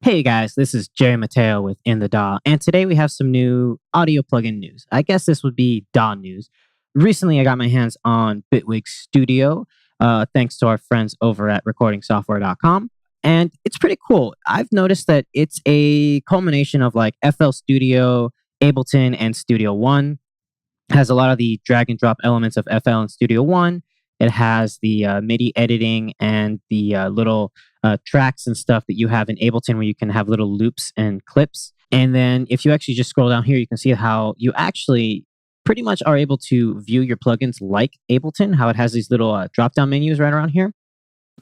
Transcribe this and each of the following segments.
Hey guys, this is Jerry Mateo with In the DAW, and today we have some new audio plugin news. I guess this would be DAW news. Recently, I got my hands on Bitwig Studio, thanks to our friends over at recordingsoftware.com, and it's pretty cool. I've noticed that it's a culmination of like FL Studio, Ableton, and Studio One. It has a lot of the drag and drop elements of FL and Studio One. It has the MIDI editing and the little tracks and stuff that you have in Ableton where you can have little loops and clips. And then if you actually just scroll down here, you can see how you actually pretty much are able to view your plugins like Ableton, how it has these little drop-down menus right around here.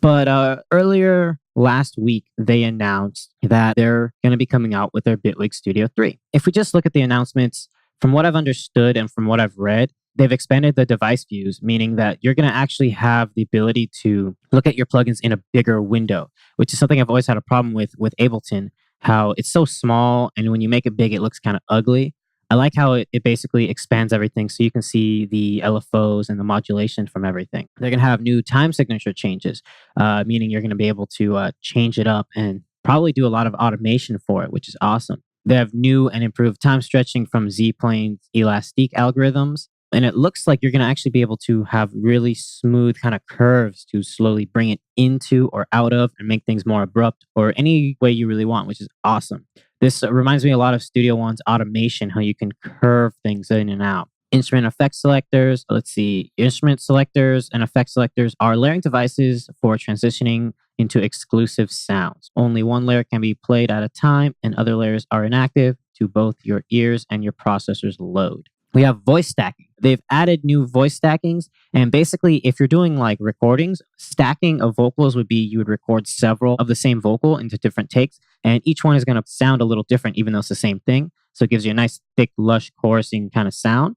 But earlier last week, they announced that they're going to be coming out with their Bitwig Studio 3. If we just look at the announcements, from what I've understood and from what I've read, they've expanded the device views, meaning that you're going to actually have the ability to look at your plugins in a bigger window, which is something I've always had a problem with Ableton, how it's so small, and when you make it big, it looks kind of ugly. I like how it basically expands everything so you can see the LFOs and the modulation from everything. They're going to have new time signature changes, meaning you're going to be able to change it up and probably do a lot of automation for it, which is awesome. They have new and improved time stretching from Z-Plane's Elastic algorithms. And it looks like you're going to actually be able to have really smooth kind of curves to slowly bring it into or out of and make things more abrupt or any way you really want, which is awesome. This reminds me a lot of Studio One's automation, how you can curve things in and out. Instrument effect selectors, let's see, instrument selectors and effect selectors are layering devices for transitioning into exclusive sounds. Only one layer can be played at a time and other layers are inactive to both your ears and your processor's load. We have voice stacking. They've added new voice stackings. And basically, if you're doing like recordings, stacking of vocals would be you would record several of the same vocal into different takes. And each one is going to sound a little different, even though it's the same thing. So it gives you a nice, thick, lush, chorusing kind of sound.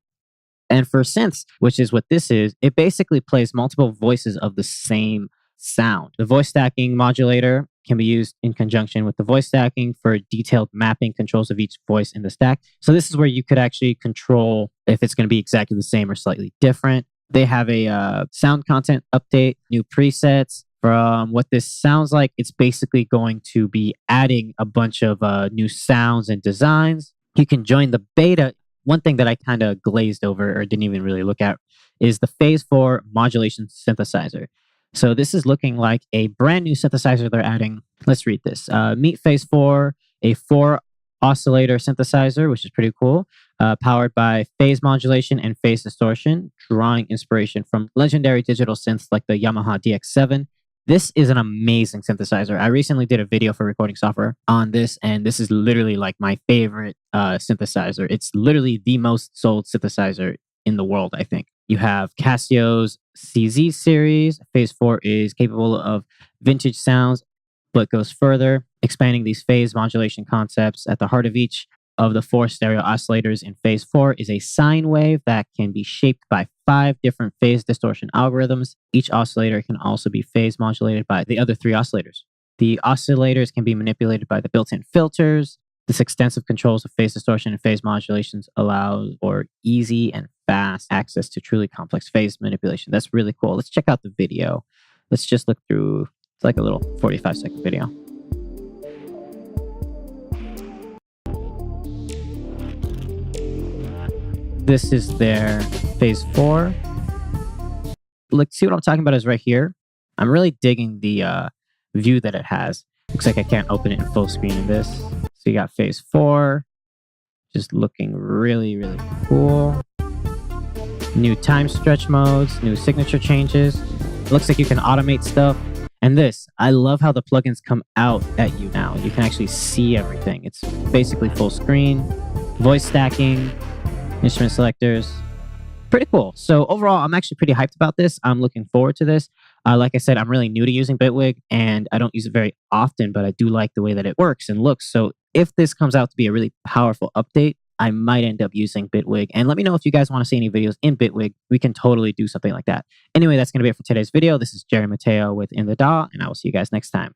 And for synths, which is what this is, it basically plays multiple voices of the same sound. The voice stacking modulator can be used in conjunction with the voice stacking for detailed mapping controls of each voice in the stack. So this is where you could actually control if it's going to be exactly the same or slightly different. They have a sound content update, new presets. From what this sounds like, it's basically going to be adding a bunch of new sounds and designs. You can join the beta. One thing that I kind of glazed over or didn't even really look at is the Phase 4 modulation synthesizer. So this is looking like a brand new synthesizer they're adding. Let's read this. Meet Phase 4, a 4 oscillator synthesizer, which is pretty cool, powered by phase modulation and phase distortion, drawing inspiration from legendary digital synths like the Yamaha DX7. This is an amazing synthesizer. I recently did a video for recording software on this, and this is literally like my favorite synthesizer. It's literally the most sold synthesizer in the world, I think. You have Casio's CZ series. Phase 4 is capable of vintage sounds, but goes further, expanding these phase modulation concepts. At the heart of each of the 4 stereo oscillators in Phase 4 is a sine wave that can be shaped by 5 different phase distortion algorithms. Each oscillator can also be phase modulated by the other 3 oscillators. The oscillators can be manipulated by the built-in filters. This extensive controls of phase distortion and phase modulations allow for easy and fast access to truly complex phase manipulation. That's really cool. Let's check out the video. Let's just look through, it's like a little 45-second video. This is their Phase 4. Look, see what I'm talking about is right here. I'm really digging the view that it has. Looks like I can't open it in full screen in this. So you got Phase 4, just looking really, really cool. New time stretch modes, new signature changes. It looks like you can automate stuff. And this, I love how the plugins come out at you now. You can actually see everything. It's basically full screen, voice stacking, instrument selectors. Pretty cool. So overall, I'm actually pretty hyped about this. I'm looking forward to this. Like I said, I'm really new to using Bitwig, and I don't use it very often, but I do like the way that it works and looks. So if this comes out to be a really powerful update, I might end up using Bitwig. And let me know if you guys want to see any videos in Bitwig. We can totally do something like that. Anyway, that's going to be it for today's video. This is Jerry Mateo with In the DAW, and I will see you guys next time.